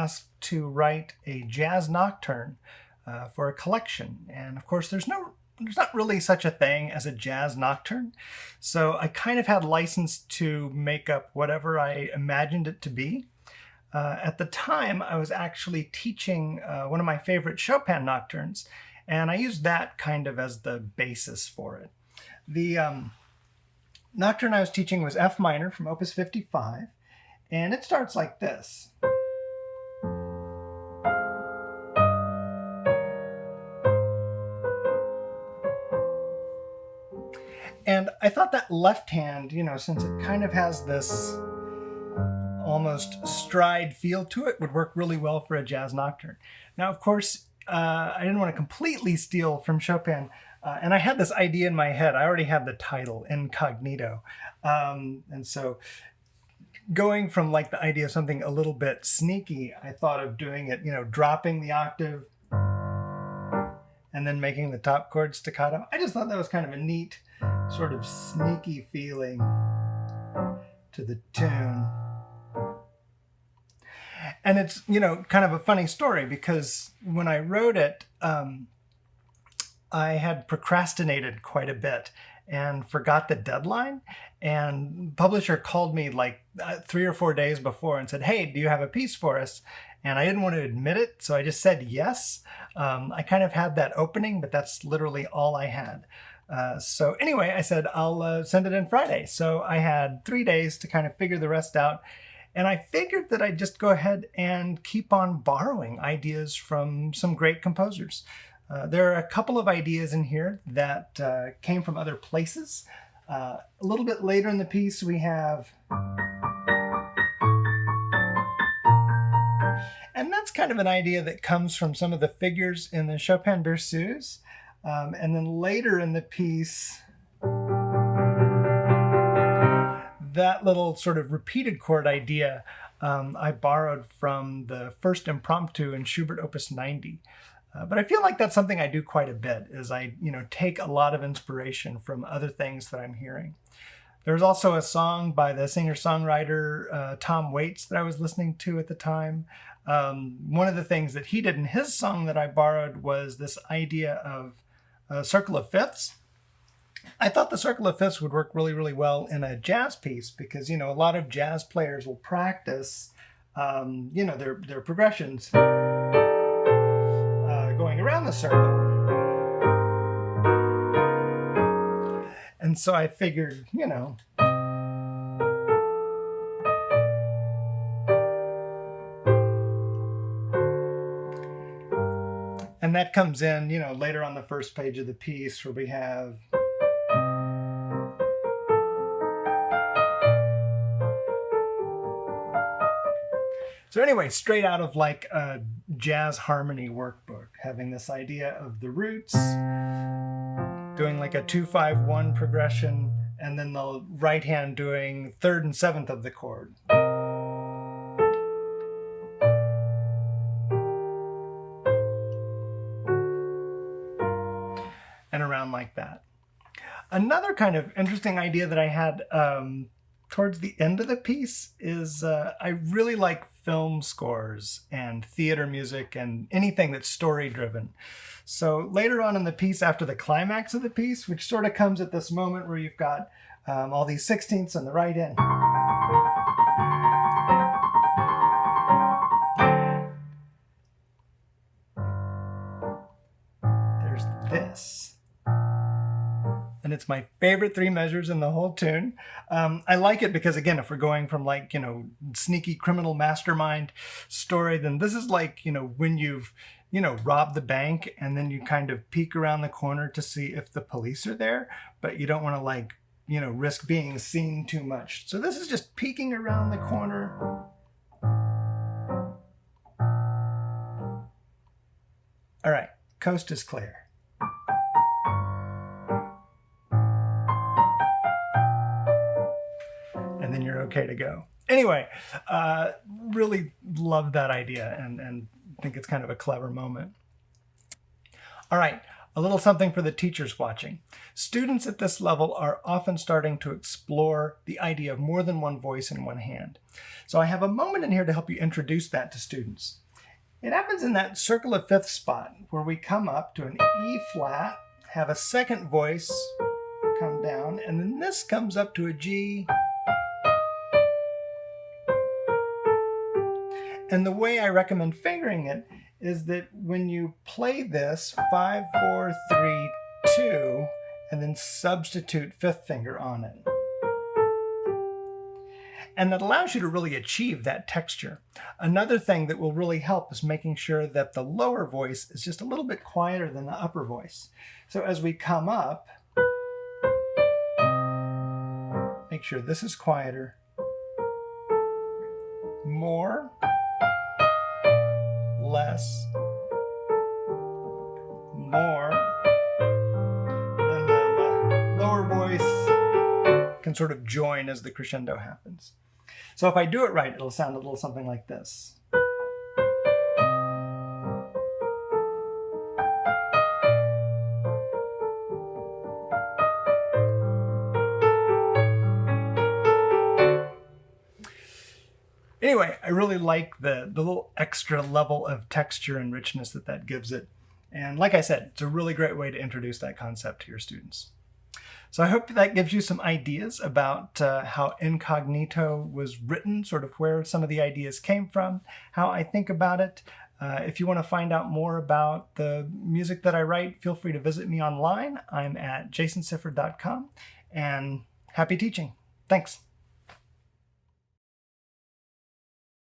asked to write a jazz nocturne for a collection. And of course, there's not really such a thing as a jazz nocturne. So I kind of had license to make up whatever I imagined it to be. At the time, I was actually teaching one of my favorite Chopin nocturnes, and I used that kind of as the basis for it. The nocturne I was teaching was F minor from Opus 55, and it starts like this. And I thought that left hand, since it kind of has this almost stride feel to it, would work really well for a jazz nocturne. Now, of course, I didn't want to completely steal from Chopin, and I had this idea in my head. I already had the title, Incognito. And so going from like the idea of something a little bit sneaky, I thought of doing it, dropping the octave and then making the top chord staccato. I just thought that was kind of a neat sort of sneaky feeling to the tune. And it's, kind of a funny story because when I wrote it, I had procrastinated quite a bit and forgot the deadline. And the publisher called me like 3 or 4 days before and said, "Hey, do you have a piece for us?" And I didn't want to admit it, so I just said yes. I kind of had that opening, but that's literally all I had. So anyway, I said, I'll send it in Friday. So I had 3 days to kind of figure the rest out. And I figured that I'd just go ahead and keep on borrowing ideas from some great composers. There are a couple of ideas in here that came from other places. A little bit later in the piece, we have... And that's kind of an idea that comes from some of the figures in the Chopin Berceuse. And then later in the piece, that little sort of repeated chord idea I borrowed from the first impromptu in Schubert Opus 90. But I feel like that's something I do quite a bit, is I take a lot of inspiration from other things that I'm hearing. There's also a song by the singer-songwriter Tom Waits that I was listening to at the time. One of the things that he did in his song that I borrowed was this idea of a circle of fifths. I thought the circle of fifths would work really, really well in a jazz piece because, a lot of jazz players will practice, their progressions going around the circle. And so I figured, and that comes in, later on the first page of the piece where we have... So anyway, straight out of like a jazz harmony workbook, having this idea of the roots, doing like a 2-5-1 progression, and then the right hand doing 3rd and 7th of the chord. And around like that. Another kind of interesting idea that I had towards the end of the piece is I really like film scores and theater music and anything that's story-driven. So later on in the piece, after the climax of the piece, which sort of comes at this moment where you've got all these sixteenths on the right end. There's this. And it's my favorite 3 measures in the whole tune. I like it because, again, if we're going from like, sneaky criminal mastermind story, then this is like, when you've, robbed the bank and then you kind of peek around the corner to see if the police are there, but you don't want to like, risk being seen too much. So this is just peeking around the corner. All right, coast is clear. And then you're okay to go. Anyway, really love that idea and think it's kind of a clever moment. All right, A little something for the teachers watching. Students at this level are often starting to explore the idea of more than one voice in one hand. So I have a moment in here to help you introduce that to students. It happens in that circle of fifth spot where we come up to an E flat, have a second voice come down, and then this comes up to a G. And the way I recommend fingering it is that when you play this 5, 4, 3, 2, and then substitute fifth finger on it. And that allows you to really achieve that texture. Another thing that will really help is making sure that the lower voice is just a little bit quieter than the upper voice. So as we come up, make sure this is quieter, more, less, more, then the lower voice can sort of join as the crescendo happens. So if I do it right, it'll sound a little something like this. Anyway, I really like the little extra level of texture and richness that gives it. And like I said, it's a really great way to introduce that concept to your students. So I hope that gives you some ideas about how Incognito was written, sort of where some of the ideas came from, how I think about it. If you want to find out more about the music that I write, feel free to visit me online. I'm at jasonsifford.com, and happy teaching. Thanks.